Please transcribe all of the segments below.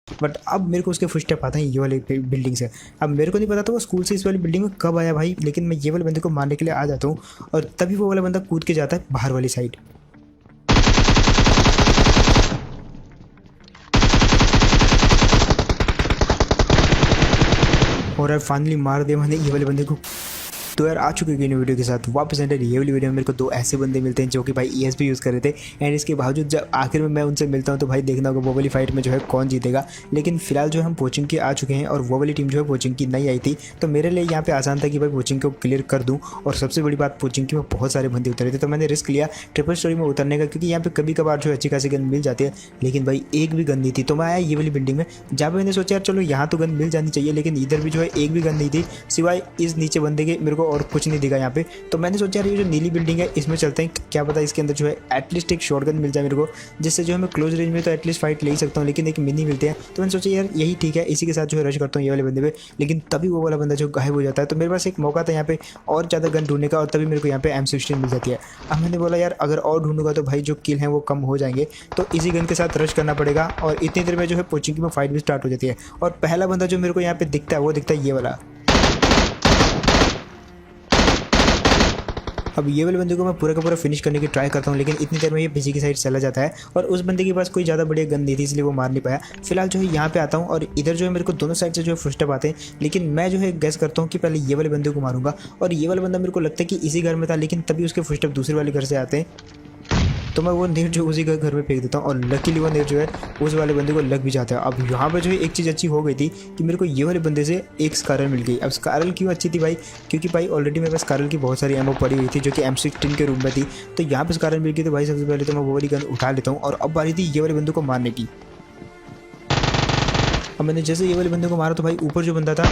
But अब मेरे को उसके फुटस्टेप आते हैं ये वाले बिल्डिंग से। अब मेरे को नहीं पता था वो स्कूल से इस वाली बिल्डिंग में कब आया भाई, लेकिन मैं ये वाले बंदे को मारने के लिए आ जाता हूँ और तभी वो वाला बंदा कूद के जाता है बाहर वाली साइड। और फाइनली मार दिया मैंने ये वाले बंदे को। तो यार आ चुके हैं वीडियो के साथ वापस एंटर। ये वाली वीडियो में मेरे को दो ऐसे बंदे मिलते हैं जो कि भाई ESP यूज़ कर रहे थे, एंड इसके बावजूद जब आखिर में मैं उनसे मिलता हूँ तो भाई देखना होगा वो वाली फाइट में जो है कौन जीतेगा। लेकिन फिलहाल जो हम कोचिंग के आ चुके हैं और वो वाली टीम जो है कोचिंग की नहीं आई थी, तो मेरे लिए यहाँ पे आसान था कि भाई कोचिंग को क्लियर कर दूँ। और सबसे बड़ी बात कोचिंग की में बहुत सारे बंदे उतरे थे, तो मैंने रिस्क लिया ट्रिपल स्टोरी में उतरने का, क्योंकि यहाँ पे कभी कभार जो अच्छी खासी गन मिल जाती है। लेकिन भाई एक भी गन नहीं थी, तो मैं आया ये वाली बिल्डिंग में जहाँ पे मैंने सोचा यार चलो यहाँ तो गन मिल जानी चाहिए, लेकिन इधर भी जो है एक भी गन नहीं थी सिवाय इस नीचे बंदे के। मेरे को और कुछ नहीं दिखा यहाँ पे। तो मैंने सोचा यार ये जो नीली बिल्डिंग है इसमें चलते हैं, क्या पता इसके अंदर जो है एटलीस्ट एक शॉटगन मिल जाए मेरे को, जिससे जो है मैं क्लोज रेंज में तो एटलीस्ट फाइट ले ही सकता हूँ, लेकिन एक मिनी मिलते हैं। तो मैंने सोचा यार यही ठीक है, इसी के साथ जो है रश करता हूँ ये वाले बंदे पे। लेकिन तभी वो वाला बंदा जो गायब हो जाता है, तो मेरे पास एक मौका था यहाँ पे और ज़्यादा गन ढूंढने का, और तभी मेरे को यहाँ पे M16 मिल जाती है। अब मैंने बोला यार अगर और ढूंढूंगा तो भाई जो किल हैं वो कम हो जाएंगे, तो इसी गन के साथ रश करना पड़ेगा। और इतनी देर में जो है कोचिंग में फाइट भी स्टार्ट हो जाती है। और पहला बंदा जो मेरे को यहाँ पे दिखता है वो दिखता है ये वाला। अब ये वाले बंदे को मैं पूरा का पूरा फिनिश करने की ट्राई करता हूँ, लेकिन इतनी देर में ये पीछे की साइड चला जाता है और उस बंदे के पास कोई ज़्यादा बढ़िया गन नहीं थी, इसलिए वो मार नहीं पाया। फिलहाल जो है यहाँ पे आता हूँ और इधर जो है मेरे को दोनों साइड से जो है फुटस्टेप आते हैं, लेकिन मैं जो है गैस करता हूँ कि पहले ये वाले बंदे को मारूंगा। और ये वाला बंदा मेरे को लगता है कि इसी घर में था, लेकिन तभी उसके फुटस्टेप दूसरे वाले घर से आते हैं, तो मैं वो नेट जो उसी घर में फेंक देता हूँ और लकीली वो नेट जो है उस वाले बंदे को लग भी जाता है। अब यहाँ पे जो है एक चीज़ अच्छी हो गई थी कि मेरे को ये वाले बंदे से एक स्कारल मिल गई। अब स्कारल क्यों अच्छी थी भाई, क्योंकि भाई ऑलरेडी मेरे पास स्कारल की बहुत सारी एमओ पड़ी हुई थी जो कि M16 के रूम में थी। तो यहाँ पे स्कारल मिल गई, तो भाई सबसे पहले तो मैं वो वाली गन उठा लेता हूँ और अब बारी थी ये वाले बंदे को मारने की। अब मैंने जैसे ये वाले बंदे को मारा तो भाई ऊपर जो बंदा था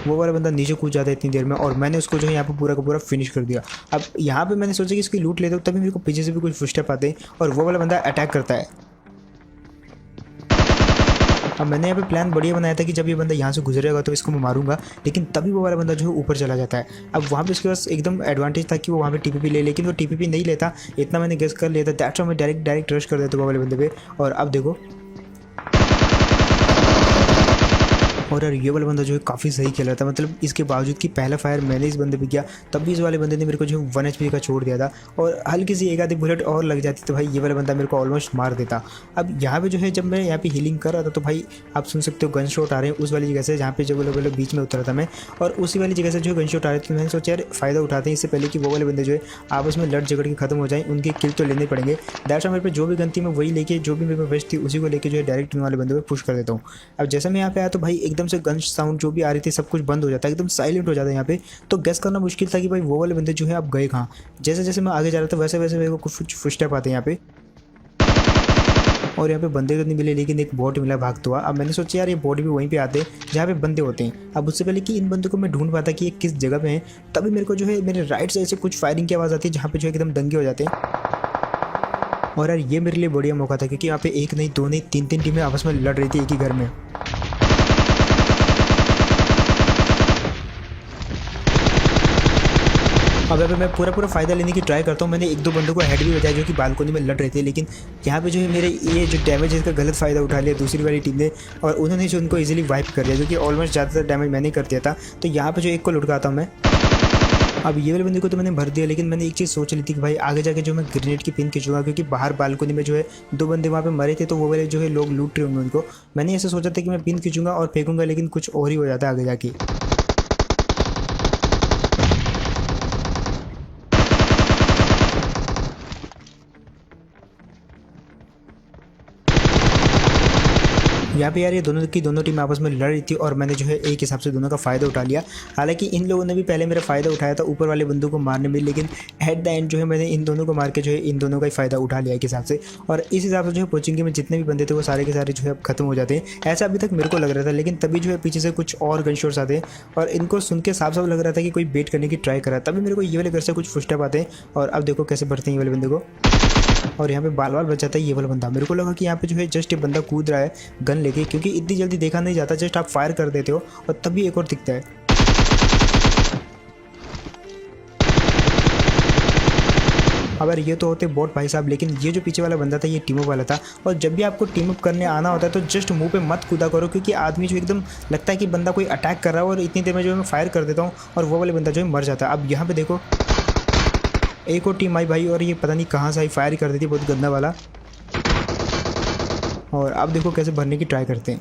वो वाला बंदा नीचे कूद जाता है इतनी देर में, और मैंने उसको जो है यहाँ पे पूरा का पूरा फिनिश कर दिया। अब यहाँ पे मैंने सोचा कि इसकी लूट लेता हूँ, तभी मेरे को पीछे से भी कुछ फुटस्टेप आते हैं और वो वाला बंदा अटैक करता है। अब मैंने यहाँ पे प्लान बढ़िया बनाया था कि जब ये बंदा यहाँ से गुजरेगा तो इसको मैं मारूंगा, लेकिन तभी वो वाला बंदा जो है ऊपर चला जाता है। अब वहाँ पे उसके पास एकदम एडवांटेज था कि वो वहाँ पे TPP ले, लेकिन वो TPP नहीं लेता, इतना मैंने गेस कर लिया था। दैट्स व्हाई मैं डायरेक्ट रश कर देता वो वाले बंदे पे। और अब देखो, और यार ये वाला बंदा जो है काफ़ी सही खेल रहा था, मतलब इसके बावजूद कि पहला फायर मैंने इस बंदे पे किया, तब भी इस वाले बंदे ने मेरे को जो 1 HP का छोड़ दिया था, और हल्की सी एक आधी बुलेट और लग जाती तो भाई ये वाला बंदा मेरे को ऑलमोस्ट मार देता। अब यहाँ पे जो है जब मैं यहाँ पे हीलिंग कर रहा था तो भाई आप सुन सकते हो गन शॉट आ रहे हैं उस वाली जगह से जहाँ पे जो वाले बीच में उतरा था मैं, और उसी वाली जगह से जो गन शॉट आ रहे थे। मैंने सोचा यार फ़ायदा उठाते हैं इससे पहले कि वो वाले बंदे जो है आपस में लड़ झगड़ के खत्म हो जाए, उनके किल तो लेने पड़ेंगे। दैट्स मेरे पे जो भी गन थी मैं वही लेके, जो भी मेरे पे वेस्ट थी उसी को लेके जो है डायरेक्ट वाले बंदे पे पुश कर देता हूँ। अब जैसे मैं यहाँ पे आया तो भाई एकदम से गन साउंड जो भी आ रही थी सब कुछ बंद हो जाता है, एकदम साइलेंट हो जाता है यहाँ पे। तो गेस करना मुश्किल था कि भाई वो वाले बंदे जो है अब गए कहाँ। जैसे जैसे मैं आगे जा रहा था वैसे वैसे मेरे को कुछ फुटस्टेप आते हैं यहाँ पे, और यहाँ पे बंदे तो नहीं मिले लेकिन एक बोट मिला भागता हुआ। अब मैंने सोचा यार ये बोट भी वहीं पे आते हैं जहाँ पे बंदे होते हैं। अब उससे पहले कि इन बंदों को मैं ढूंढ पाता कि ये किस जगह पे हैं, तभी मेरे को जो है मेरे राइट साइड से कुछ फायरिंग की आवाज़ आती है जहाँ पे जो एकदम दंगे हो जाते हैं। और यार ये मेरे लिए बढ़िया मौका था, क्योंकि यहाँ पे एक नहीं दो नहीं तीन टीमें आपस में लड़ रही थी एक ही घर में। अब यहाँ पे मैं पूरा फ़ायदा लेने की ट्राई करता हूँ। मैंने एक दो बंदों को हेड भी बजाया जो कि बालकोनी में लड़ रहे थे, लेकिन यहाँ पे जो है मेरे ये जो डैमेज है इसका गलत फ़ायदा उठा लिया दूसरी वाली टीम ने, और उन्होंने जो उनको इजीली वाइप कर दिया, जो कि ऑलमोस्ट ज़्यादातर डैमेज मैंने कर दिया था। तो यहाँ पे जो एक को लुटकाता हूँ मैं। अब ये वाले बंदे को तो मैंने भर दिया, लेकिन मैंने एक चीज़ सोच ली थी कि भाई आगे जाके जो मैं ग्रेनेड की पिन खींचूंगा, क्योंकि बाहर बालकोनी में जो है दो बंदे वहाँ पे मरे थे, तो वो वाले जो है लोग लूट रहे होंगे उनको। मैंने ऐसे सोचा था कि मैं पिन खींचूंगा और फेंकूंगा, लेकिन कुछ और ही हो जाता है आगे जाके। यहाँ पे यार ये दोनों की दोनों टीम आपस में लड़ रही थी और मैंने जो है एक हिसाब से दोनों का फ़ायदा उठा लिया। हालांकि इन लोगों ने भी पहले मेरा फ़ायदा उठाया था ऊपर वाले बंदों को मारने में, लेकिन एट द एंड जो है मैंने इन दोनों को मार के जो है इन दोनों का ही फ़ायदा उठा लिया एक हिसाब से। और इस हिसाब से जो है कोचिंग में जितने भी बंदे थे वो सारे के सारे जो है अब खत्म हो जाते हैं, ऐसा अभी तक मेरे को लग रहा था। लेकिन तभी जो है पीछे से कुछ और गन शॉट्स आते हैं और इनको सुन के साफ साफ लग रहा था कि कोई बेट करने की ट्राई कर रहा है। तभी मेरे को ये वाले घर से कुछ फुटस्टेप आते हैं और अब देखो कैसे भरते हैं ये वाले बंदे को, और यहाँ पे बाल बाल बच जाता है ये वाला बंदा। मेरे को लगा कि यहाँ पे जो है जस्ट ये बंदा कूद रहा है गन लेके, क्योंकि इतनी जल्दी देखा नहीं जाता, जस्ट आप फायर कर देते हो और तभी एक और दिखता है। अगर ये तो होते बॉट भाई साहब, लेकिन ये जो पीछे वाला बंदा था ये टीम अप वाला था। और जब भी आपको टीम अप करने आना होता है तो जस्ट मुंह पे मत कूदा करो, क्योंकि आदमी जो एकदम लगता है कि बंदा कोई अटैक कर रहा है और इतनी देर में जो है मैं फायर कर देता हूँ और वो वाले बंदा जो है मर जाता है। अब यहाँ पे देखो एक और टीम आई भाई, और ये पता नहीं कहाँ से आई, फायर कर देती बहुत गंदा वाला। और अब देखो कैसे भरने की ट्राई करते हैं।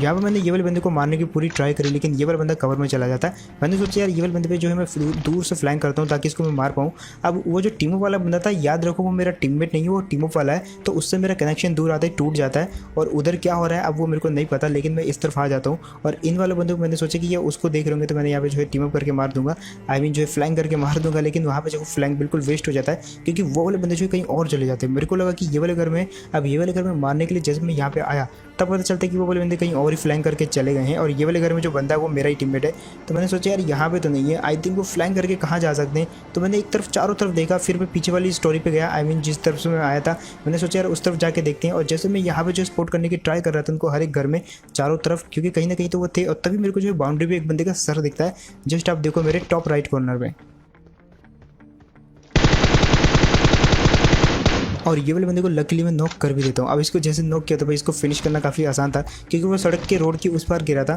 यहाँ पर मैंने ये वाले बंदे को मारने की पूरी ट्राई करी, लेकिन ये वाला बंदा कवर में चला जाता है। मैंने सोचा यार ये वाले बंदे पे जो है मैं दूर से फ्लैंक करता हूँ ताकि इसको मैं मार पाऊँ। अब वो जो टीम अप वाला बंदा था, याद रखो वो मेरा टीममेट नहीं है, वो टीम अप वाला है, तो उससे मेरा कनेक्शन दूर आता है, टूट जाता है। और उधर क्या हो रहा है अब वो मेरे को नहीं पता, लेकिन मैं इस तरफ आ जाता हूँ। और इन वाले बंदे को मैंने सोचा कि ये उसको देख रहे होंगे तो मैंने यहाँ पे जो है टीम अप करके मार दूंगा, आई मीन जो है फ्लैंक करके मार दूंगा। लेकिन वहाँ पे जो फ्लैंक बिल्कुल वेस्ट हो जाता है, क्योंकि वो वाले बंदे जो है कहीं और चले जाते हैं। मेरे को लगा कि ये वाले घर में, अब ये वाले घर में मारने के लिए जैसे मैं यहाँ पे आया तब पता चलता है कि वो वाले बंदे कहीं और ही फ्लैंक करके चले गए हैं, और ये वाले घर में जो बंदा है वो मेरा ही टीममेट है। तो मैंने सोचा यार यहाँ पे तो नहीं है, आई थिंक वो फ्लैंक करके कहाँ जा सकते हैं। तो मैंने एक तरफ चारों तरफ देखा, फिर मैं पीछे वाली स्टोरी पे गया, आई मीन जिस तरफ से मैं आया था। मैंने सोचा यार उस तरफ जाके देखते हैं। और जैसे मैं यहाँ पे जो स्पॉट करने की ट्राई कर रहा था उनको हर एक घर में चारों तरफ, क्योंकि कहीं ना कहीं तो वो थे। और तभी मेरे को जो है बाउंड्री पे एक बंदे का सर दिखता है, जस्ट आप देखो मेरे टॉप राइट कॉर्नर में। और ये वाले बंदे को लकीली मैं नॉक कर भी देता हूँ। अब इसको जैसे नॉक किया तो भाई इसको फिनिश करना काफ़ी आसान था, क्योंकि वो सड़क के रोड की उस पार गिरा था।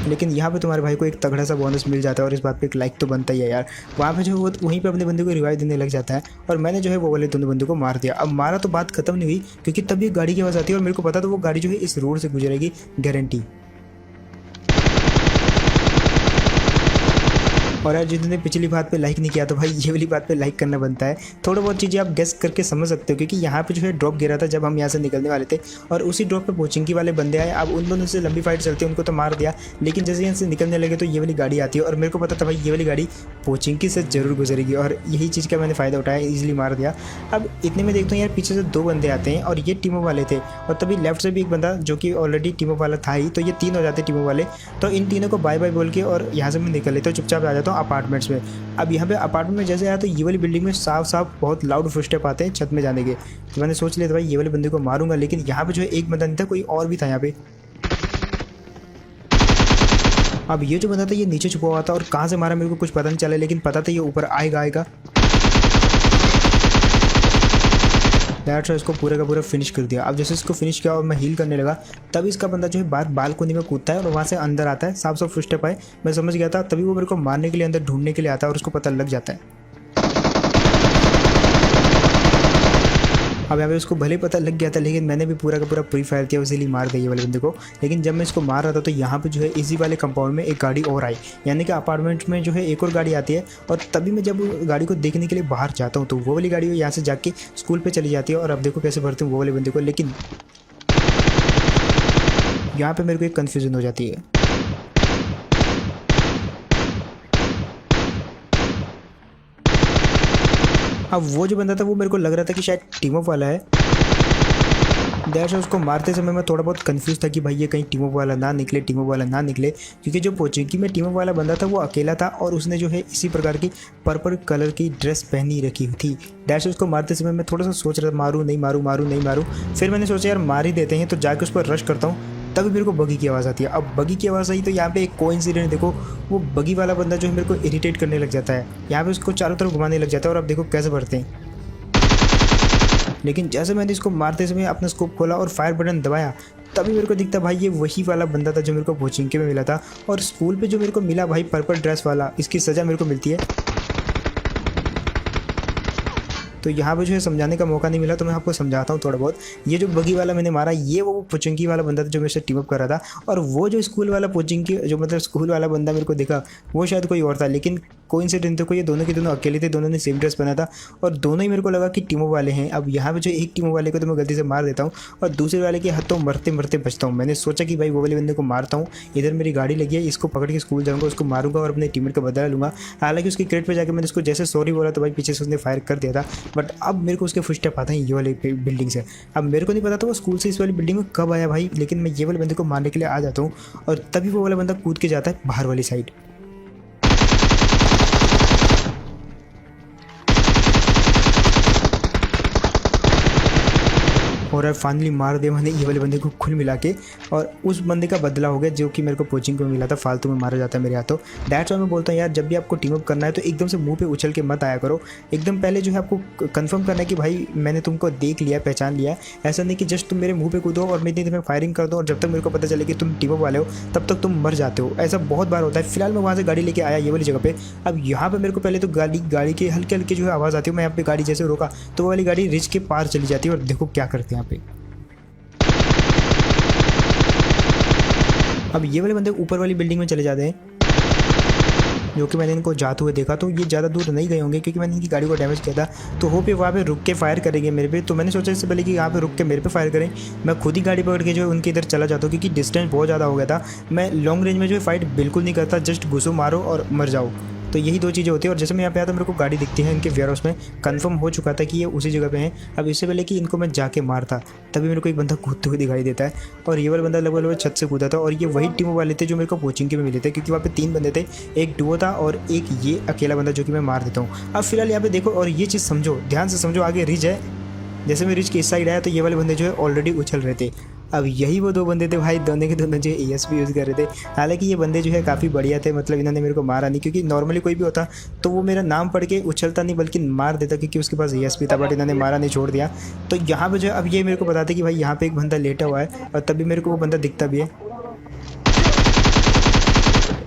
लेकिन यहाँ पे तुम्हारे भाई को एक तगड़ा सा बोनस मिल जाता है, और इस बात पे एक लाइक तो बनता ही है यार। वहाँ पे जो वो वहीं पे अपने बंदे को रिवाइव देने लग जाता है, और मैंने जो है वो वाले दोनों बंदों को मार दिया। अब मारा तो बात खत्म नहीं हुई, क्योंकि तभी गाड़ी की आवाज़ आती है और मेरे को पता था वो गाड़ी जो है इस रोड से गुजरेगी गारंटी। और यार जिन्होंने पिछली बात पे लाइक नहीं किया तो भाई ये वाली बात पे लाइक करना बनता है। थोड़ा बहुत चीज़ें आप गेस करके समझ सकते हो, क्योंकि यहाँ पे जो है ड्रॉप गिरा था जब हम यहाँ से निकलने वाले थे, और उसी ड्रॉप पे पोचिंकी वाले बंदे आए। अब उन दोनों से लंबी फाइट चलती है, उनको तो मार दिया, लेकिन जैसे यहाँ से निकलने लगे तो ये वाली गाड़ी आती है, और मेरे को पता था भाई ये वाली गाड़ी पोचिंकी से जरूर गुजरेगी, और यही चीज़ का मैंने फ़ायदा उठाया, ईजिली मार दिया। अब इतने में देखता हूँ यार पीछे से दो बंदे आते हैं, और ये टीमों वाले थे, और तभी लेफ्ट से भी एक बंदा जो कि ऑलरेडी टीमों वाला था ही, तो ये तीन हो जाते टीमों वाले। तो इन तीनों को बाय बाय बोल के और यहाँ से मैं निकल लेता हूँ, चुपचाप आ जाता हूँ अपार्टमेंट्स में। अब यहाँ पे अपार्टमेंट में जैसे आया तो ये वाली बिल्डिंग में साफ साफ बहुत लाउड फुटस्टेप आते हैं छत में जाने के। तो मैंने सोच लिया था भाई ये वाले बंदे को मारूंगा, लेकिन यहाँ पे जो है एक बंदा नहीं था, कोई और भी था यहाँ पे। अब ये जो बंदा था ये नीचे छुपा हुआ था, और कहाँ से मारा मेरे को कुछ पता नहीं चला, लेकिन पता था ये ऊपर आएगा। दैट्स इसको पूरे का पूरा फिनिश कर दिया। अब जैसे इसको फिनिश किया और मैं हील करने लगा, तभी इसका बंदा जो है बाहर बालकोनी में कूदता है और वहाँ से अंदर आता है। साफ साफ फुटस्टेप आए, मैं समझ गया था, तभी वो मेरे को मारने के लिए अंदर ढूंढने के लिए आता है, और उसको पता लग जाता है। अब यहाँ पे उसको भले पता लग गया था, लेकिन मैंने भी पूरा का पूरा प्री फायर किया, इसीलिए मार दिया ये वाले बंदे को। लेकिन जब मैं इसको मार रहा था तो यहाँ पे जो है इसी वाले कंपाउंड में एक गाड़ी और आई, यानी कि अपार्टमेंट में जो है एक और गाड़ी आती है। और तभी मैं जब गाड़ी को देखने के लिए बाहर जाता हूँ तो वो वाली गाड़ी यहाँ से जाके स्कूल पर चली जाती है। और अब देखो कैसे भरते हैं वो वाले बंदे को, लेकिन यहाँ पर मेरे को एक कन्फ्यूज़न हो जाती है। अब वो जो बंदा था वो मेरे को लग रहा था कि शायद टीम अप वाला है। दैट्स उसको मारते समय मैं थोड़ा बहुत कंफ्यूज था कि भाई ये कहीं टीम अप वाला ना निकले, टीम अप वाला ना निकले, क्योंकि जो पोचिंकी में टीम अप वाला बंदा था वो अकेला था, और उसने जो है इसी प्रकार की पर्पल कलर की ड्रेस पहनी रखी थी। दैट्स उसको मारते समय मैं थोड़ा सा सोच रहा था मारूँ नहीं मारूँ। फिर मैंने सोचा यार मार ही देते हैं, तो जाके उस पर रश करता हूँ। तभी मेरे को बगी की आवाज़ आती है। अब बगी की आवाज़ आई तो यहाँ पे एक कोइंसिडेंट देखो, वो बगी वाला बंदा जो है मेरे को इरिटेट करने लग जाता है, यहाँ पे उसको चारों तरफ घुमाने लग जाता है। और अब देखो कैसे भरते हैं। लेकिन जैसे मैंने इसको मारते समय अपना स्कोप खोला और फायर बटन दबाया, तभी मेरे को दिखता भाई ये वही वाला बंदा था जो मेरे को पोचिंकी में मिला था। और स्कूल पे जो मेरे को मिला भाई पर्पल ड्रेस वाला, इसकी सज़ा मेरे को मिलती है। तो यहाँ पे जो है समझाने का मौका नहीं मिला, तो मैं आपको समझाता हूँ थोड़ा बहुत। ये जो बगी वाला मैंने मारा, ये वो पोचिंकी वाला बंदा था जो मेरे से टीम अप कर रहा था। और वो जो स्कूल वाला पोचिंकी जो मतलब स्कूल वाला बंदा मेरे को दिखा, वो शायद कोई और था। लेकिन कोइंसिडेंस देखो, ये दोनों के दोनों अकेले थे, दोनों ने सेम ड्रेस पहना था, और दोनों ही मेरे को लगा कि टीमों वाले हैं। अब यहाँ पे जो एक टीमों वाले को तो मैं गलती से मार देता हूँ, और दूसरे वाले के हाथों मरते मरते बचता हूँ। मैंने सोचा कि भाई वो वाले बंदे को मारता हूँ, इधर मेरी गाड़ी लगी है, इसको पकड़ के स्कूल जाऊँगा, उसको मारूंगा और अपने टीममेट का बदला लूँगा। हालांकि उसकी क्रेट पर जाकर मैंने उसको जैसे सॉरी बोला तो भाई पीछे से उसने फायर कर दिया था। बट अब मेरे को उसके फुटस्टेप आते हैं ये वाली बिल्डिंग से। अब मेरे को नहीं पता था वो स्कूल से इस वाली बिल्डिंग में कब आया भाई, लेकिन मैं ये वाले बंदे को मारने के लिए आ जाता हूँ, और तभी वो वाला बंदा कूद के जाता है बाहर वाली साइड। और यार फाइनली मार दिया मैंने ये वाले बंदे को खुल मिला के, और उस बंदे का बदला हो गया जो कि मेरे को कोचिंग में मिला था, फालतू में मारा जाता है मेरे हाथों। दैट्स वाई मैं बोलता हूँ यार, जब भी आपको टीम अप करना है तो एकदम से मुंह पे उछल के मत आया करो। एकदम पहले जो है आपको कंफर्म करना है कि भाई मैंने तुमको देख लिया, पहचान लिया। ऐसा नहीं कि जस्ट तुम मेरे मुंह पे कूदो और मैं इतनी देर में फायरिंग कर दो और जब तक मेरे को पता चले कि तुम टीम अप वाले हो तब तक तुम मर जाते हो। ऐसा बहुत बार होता है। फिलहाल मैं वहाँ से गाड़ी लेके आया ये वाली जगह पे। अब यहाँ पे मेरे को पहले तो गाड़ी की हल्के हल्के जो है आवाज़ आती है। मैं यहाँ पे गाड़ी जैसे रोका तो वो वाली गाड़ी रिज के पार चली जाती है, और देखो क्या करते हैं यहाँ पे। अब ये वाले बंदे ऊपर वाली बिल्डिंग में चले जाते हैं, जो कि मैंने इनको जाते हुए देखा। तो ये ज़्यादा दूर नहीं गए होंगे क्योंकि मैंने इनकी गाड़ी को डैमेज किया था। तो होप ये वहाँ पे रुक के फायर करेंगे मेरे पे। तो मैंने सोचा इससे पहले कि यहाँ पे रुक के मेरे पे फायर करें, मैं खुद ही गाड़ी पकड़ के जो है उनके इधर चला जाता हूँ, क्योंकि डिस्टेंस बहुत ज़्यादा हो गया था। मैं लॉन्ग रेंज में जो है फाइट बिल्कुल नहीं करता, जस्ट घुसो मारो और मर जाओ। तो यही दो चीज़ें होती है। और जैसे मैं यहाँ पे आया तो मेरे को गाड़ी दिखती है इनके वेयर हाउस में, कंफर्म हो चुका था कि ये उसी जगह पे हैं। अब इससे पहले कि इनको मैं जाके मारता तभी मेरे को एक बंदा कूदते हुए दिखाई देता है, और ये वाला बंदा लगभग छत से कूदा था। और ये वही टीम वाले थे जो मेरे को कोचिंग के में मिले थे, क्योंकि वहाँ पे 3 बंदे थे, एक डुओ था और एक ये अकेला बंदा जो कि मैं मार देता हूँ। अब फिलहाल यहाँ पे देखो और ये चीज़ समझो, ध्यान से समझो। आगे रिज है, जैसे मैं रिच के इस साइड आया तो ये वाले बंदे जो है ऑलरेडी उछल रहे थे। अब यही वो 2 बंदे थे भाई, दोनों के दोनों जो ESP यूज़ कर रहे थे। हालांकि ये बंदे जो है काफ़ी बढ़िया थे, मतलब इन्होंने मेरे को मारा नहीं, क्योंकि नॉर्मली कोई भी होता तो वो मेरा नाम पढ़ के उछलता नहीं बल्कि मार देता, क्योंकि उसके पास ESP था। बट इन्होंने मारा नहीं, छोड़ दिया। तो यहाँ पे जो अब ये मेरे को बताते कि भाई यहाँ पे एक बंदा लेटा हुआ है, और तभी मेरे को वो बंदा दिखता भी है।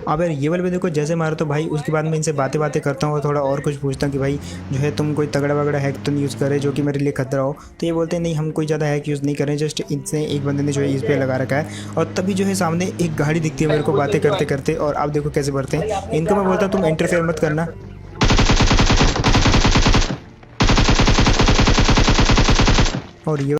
अब यार ये वाले बंदे को जैसे मारो तो भाई उसके बाद मैं इनसे बातें करता हूँ और थोड़ा और कुछ पूछता हूँ कि भाई जो है तुम कोई तगड़ा वगड़ा हैक तो नहीं यूज़ कर रहे जो कि मेरे लिए खतरा हो। तो ये बोलते हैं नहीं, हम कोई ज़्यादा हैक यूज़ नहीं कर रहे, जस्ट इनसे एक बंदे ने जो है इस पर लगा रखा है। और तभी जो है सामने एक गाड़ी दिखती है मेरे को बातें करते करते, और आप देखो कैसे बढ़ते हैं। इनको मैं बोलता हूँ तुम इंटरफेयर मत करना। और ये